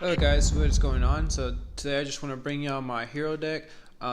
Hello guys, what is going on? So today I just want to bring y'all my hero deck.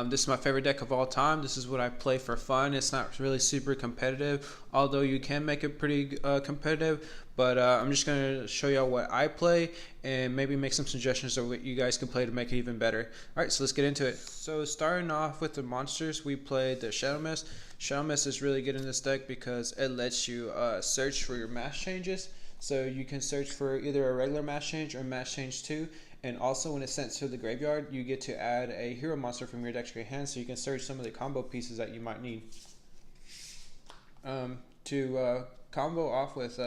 This is my favorite deck of all time. This is what I play for fun. It's not really super competitive, although you can make it pretty competitive. But I'm just going to show y'all what I play and maybe make some suggestions of what you guys can play to make it even better. Alright, so let's get into it. So starting off with the monsters, we played the Shadow Mist. Shadow Mist is really good in this deck because it lets you search for your mass changes. So you can search for either a regular mass change or mass change 2. And also when it's sent to the graveyard, you get to add a hero monster from your deck to your hand, so you can search some of the combo pieces that you might need. To combo off with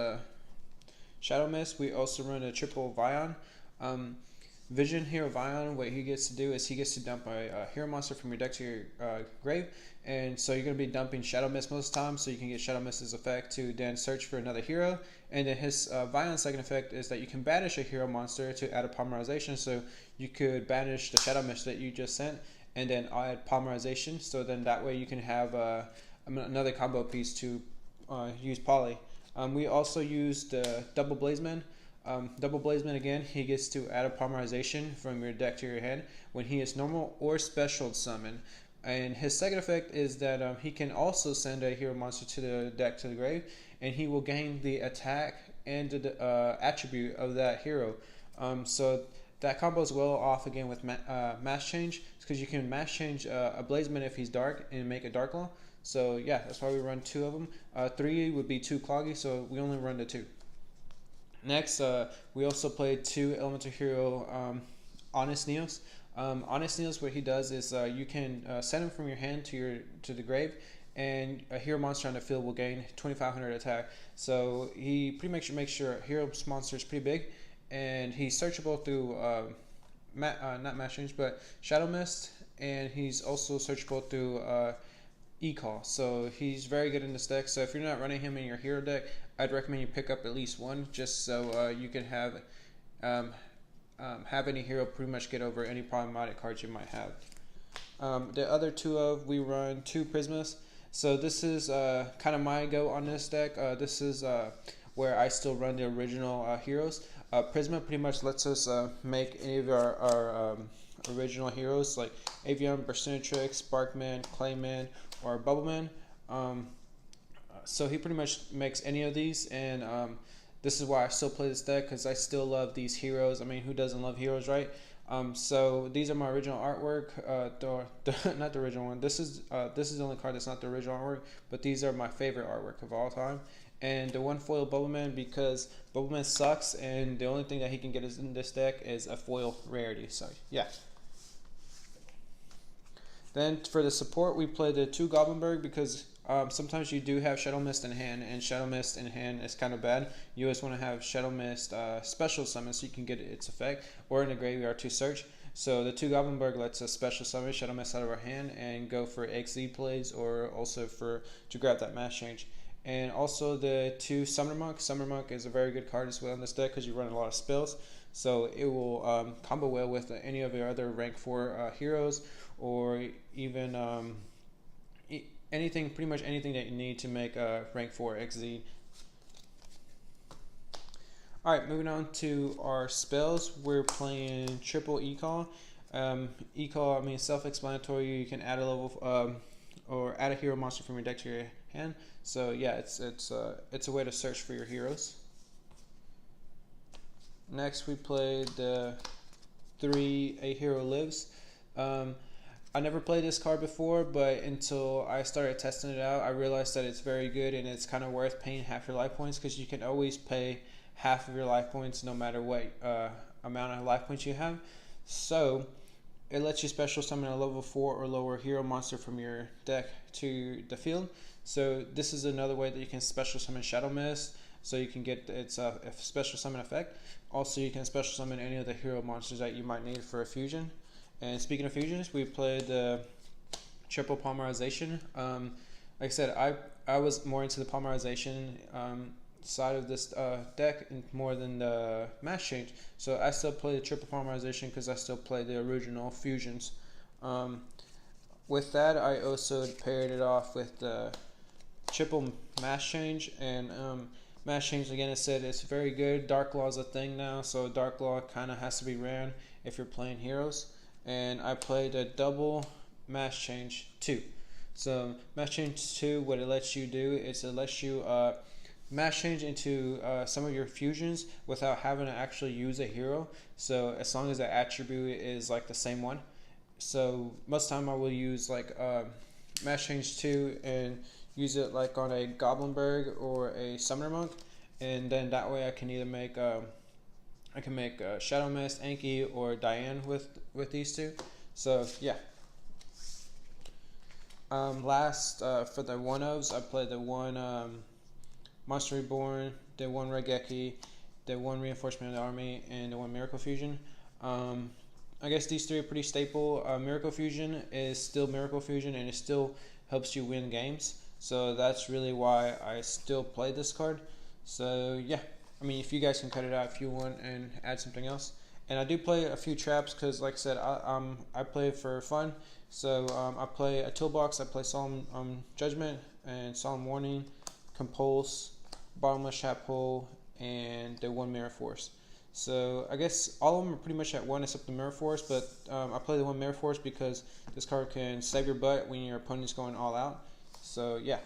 Shadow Mist, we also run a triple Vion. Vision Hero Vion, what he gets to do is he gets to dump a hero monster from your deck to your grave, and so you're going to be dumping Shadow Mist most of the time, so you can get Shadow Mist's effect to then search for another hero, and then his Vion's second effect is that you can banish a hero monster to add a polymerization, so you could banish the Shadow Mist that you just sent, and then add polymerization, so then that way you can have another combo piece to use poly. We also used Double Blazeman. Double Blazeman again, he gets to add a polymerization from your deck to your hand when he is normal or special summon. And his second effect is that he can also send a hero monster to the deck to the grave, and he will gain the attack and the attribute of that hero. So that combos well off again with mass change, because you can mass change a Blazeman if he's dark and make a Dark Law. So yeah, that's why we run two of them. Three would be too cloggy, so we only run the two. Next, we also played two Elemental HERO Honest Neos. Honest Neos, what he does is you can send him from your hand to the grave, and a hero monster on the field will gain 2,500 attack. So he pretty much makes sure a hero monster is pretty big, and he's searchable through not Mass Change, but Shadow Mist, and he's also searchable through E-Call. So he's very good in this deck. So if you're not running him in your hero deck, I'd recommend you pick up at least one, just so you can have any hero pretty much get over any problematic cards you might have. The other we run two Prismas. So this is kind of my go on this deck. This is where I still run the original heroes. Prisma pretty much lets us make any of our original heroes like Avian, Bersertrix, Sparkman, Clayman, or Bubbleman. So he pretty much makes any of these, and this is why I still play this deck, because I still love these heroes. I mean, who doesn't love heroes, right? So these are my original artwork. Not the original one. This is the only card that's not the original artwork, but these are my favorite artwork of all time. And the one foil Bubbleman, because Bubbleman sucks, and the only thing that he can get is in this deck is a foil rarity. So yeah. Then for the support, we play the two Goblinberg, because sometimes you do have Shadow Mist in hand, and Shadow Mist in hand is kind of bad. You always want to have Shadow Mist special summon so you can get its effect, or in the graveyard to search. So the two Goblinberg lets us special summon Shadow Mist out of our hand and go for XZ plays, or also to grab that mass change. And also the two Summoner Monk. Summoner Monk is a very good card as well in this deck, because you run a lot of spells. So it will combo well with any of your other rank 4 heroes, or even anything, pretty much anything that you need to make rank 4 XZ. Alright, moving on to our spells. We're playing triple E-Call. E-Call, I mean, self-explanatory. You can add a level or add a hero monster from your deck to your hand. So yeah, it's a way to search for your heroes. Next, we played the 3 A Hero Lives. I never played this card before, but until I started testing it out, I realized that it's very good, and it's kind of worth paying half your life points, because you can always pay half of your life points no matter what amount of life points you have. So it lets you special summon a level 4 or lower hero monster from your deck to the field. So this is another way that you can special summon Shadow Mist, so you can get its special summon effect. Also, you can special summon any of the hero monsters that you might need for a fusion. And speaking of fusions, we played the triple polymerization. Like I said, I was more into the polymerization side of this deck more than the mass change. So I still play the triple polymerization because I still play the original fusions. With that, I also paired it off with the triple mass change, and Mass Change, again, I said it's very good. Dark Law is a thing now, so Dark Law kind of has to be ran if you're playing heroes. And I played a double Mass Change 2. So Mass Change 2, what it lets you do is it lets you mass change into some of your fusions without having to actually use a hero. So as long as the attribute is like the same one. So most of the time I will use like mass change 2 and use it like on a Goblinberg or a Summoner Monk, and then that way I can either make Shadow Mist, Anki, or Diane with these two. So yeah. Last for the one ofs, I played the one Monster Reborn, the one Regeki, the one Reinforcement of the Army, and the one Miracle Fusion. I guess these three are pretty staple. Miracle Fusion is still Miracle Fusion, and it still helps you win games. So that's really why I still play this card. So yeah, I mean, if you guys can cut it out if you want and add something else. And I do play a few traps because, like I said, I play for fun. So I play a toolbox. I play Solemn Judgment and Solemn Warning, Compulse, Bottomless Trap Hole, and the one Mirror Force. So I guess all of them are pretty much at one except the Mirror Force, but I play the one Mirror Force because this card can save your butt when your opponent's going all out. So yeah.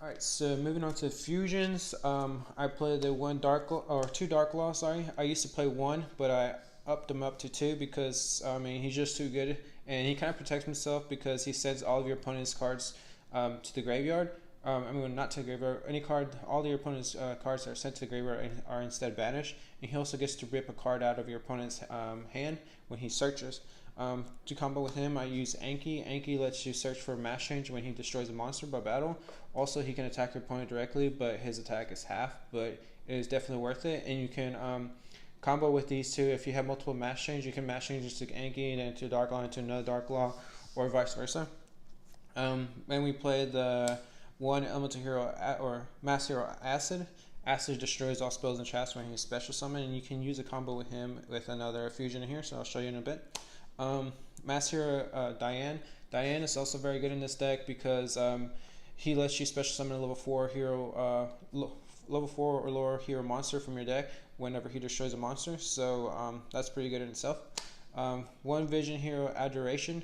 Alright, so moving on to fusions, I play the two Dark Law, sorry. I used to play one, but I upped him up to two because, I mean, he's just too good. And he kind of protects himself because he sends all of your opponent's cards to the graveyard. I mean, not to the graveyard, any card, all your opponent's cards that are sent to the graveyard are instead banished. And he also gets to rip a card out of your opponent's hand when he searches. To combo with him, I use Anki. Anki lets you search for mass change when he destroys a monster by battle. Also, he can attack your opponent directly, but his attack is half, but it is definitely worth it. And you can combo with these two. If you have multiple mass change, you can mass change into Anki and then to Dark Law into another Dark Law, or vice versa. And we play the one Elemental Hero or Mass Hero Acid. Acid destroys all spells and traps when he's special summon, and you can use a combo with him with another fusion in here, so I'll show you in a bit. Mass Hero Diane. Diane is also very good in this deck because he lets you special summon a level 4 hero, level 4 or lower hero monster from your deck whenever he destroys a monster. So that's pretty good in itself. One Vision Hero Adoration.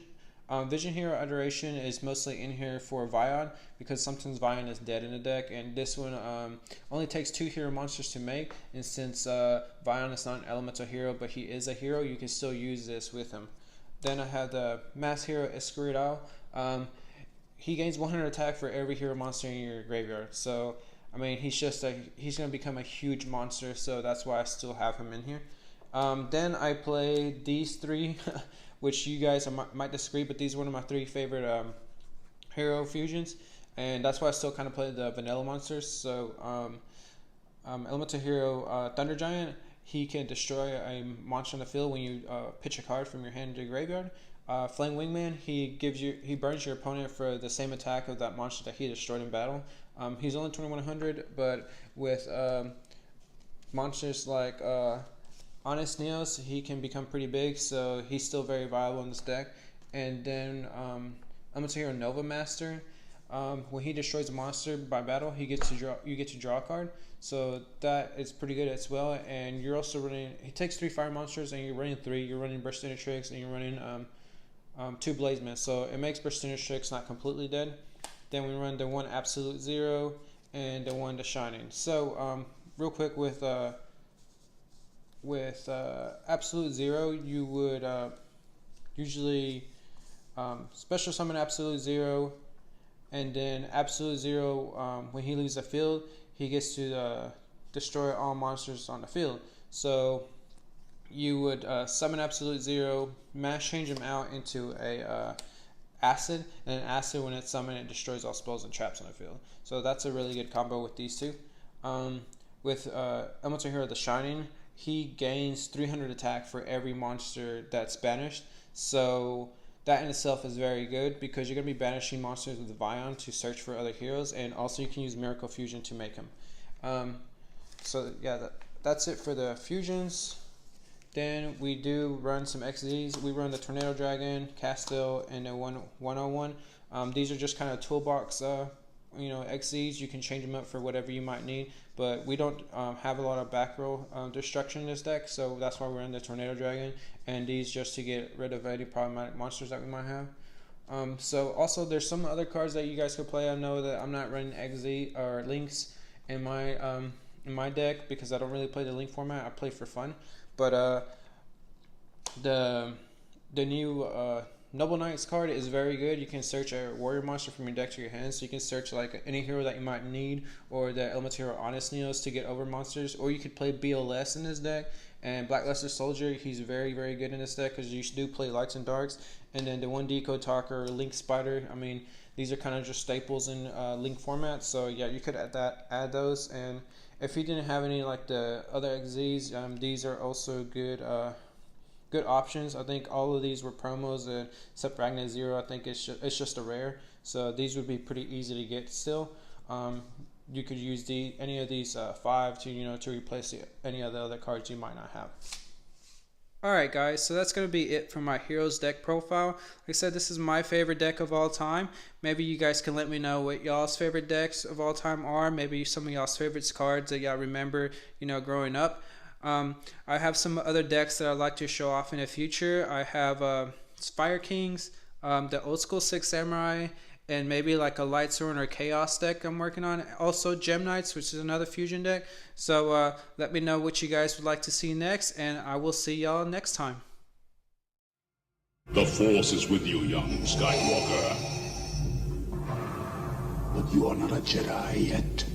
Vision Hero Adoration is mostly in here for Vion because sometimes Vion is dead in the deck, and this one only takes 2 hero monsters to make, and since Vion is not an elemental hero but he is a hero, you can still use this with him. Then I have the Mass Hero Escuridao. He gains 100 attack for every hero monster in your graveyard, so I mean he's going to become a huge monster, so that's why I still have him in here. Then I play these three which you guys might disagree, but these are one of my 3 favorite hero fusions, and that's why I still kind of play the vanilla monsters. So Elemental Hero Thunder Giant, he can destroy a monster on the field when you pitch a card from your hand to your graveyard. Flame Wingman, he burns your opponent for the same attack of that monster that he destroyed in battle. He's only 2100, but with monsters like Honest Neos, he can become pretty big, so he's still very viable in this deck. And then Elemental Hero Nova Master, when he destroys a monster by battle, you get to draw a card, so that is pretty good as well. And you're also running, he takes 3 fire monsters, and you're running 3. You're running Burstinatrix, and you're running 2 Blaze Mist, so it makes Burstinatrix not completely dead. Then we run the one Absolute Zero and the one The Shining. So real quick with Absolute Zero, you would usually special summon Absolute Zero, and then Absolute Zero, when he leaves the field, he gets to destroy all monsters on the field. So you would summon Absolute Zero, mass change him out into a Acid, and an Acid, when it's summoned, it destroys all spells and traps on the field. So that's a really good combo with these two. With Elemental Hero The Shining, he gains 300 attack for every monster that's banished. So that in itself is very good because you're going to be banishing monsters with Vion to search for other heroes, and also you can use Miracle Fusion to make him. So yeah, that's it for the fusions. Then we do run some XZs. We run the Tornado Dragon, Castile, and the 101. These are just kind of toolbox XZs, you can change them up for whatever you might need. But we don't have a lot of back row destruction in this deck, so that's why we're in the Tornado Dragon and these, just to get rid of any problematic monsters that we might have. So also there's some other cards that you guys could play. I know that I'm not running XZ or Links in my deck because I don't really play the Link format. I play for fun. But the new Noble Knights card is very good. You can search a warrior monster from your deck to your hand, so you can search like any hero that you might need, or the Elemental HERO Honest Neos to get over monsters, or you could play BLS in this deck. And Blackluster Soldier, he's very, very good in this deck because you do play lights and darks. And then the 1D Code Talker, Link Spider, I mean, these are kind of just staples in Link format. So yeah, you could add those. And if you didn't have any like the other XZs, these are also good options. I think all of these were promos, except Ragnar Zero. I think it's just a rare. So these would be pretty easy to get still. You could use any of these 5 to replace any of the other cards you might not have. Alright guys, so that's going to be it for my Heroes deck profile. Like I said, this is my favorite deck of all time. Maybe you guys can let me know what y'all's favorite decks of all time are. Maybe some of y'all's favorite cards that y'all remember, growing up. I have some other decks that I'd like to show off in the future. I have Fire Kings, the Old School 6 Samurai, and maybe like a Light Sword or Chaos deck I'm working on. Also Gem Knights, which is another fusion deck. So let me know what you guys would like to see next, and I will see y'all next time. The Force is with you, young Skywalker. But you are not a Jedi yet.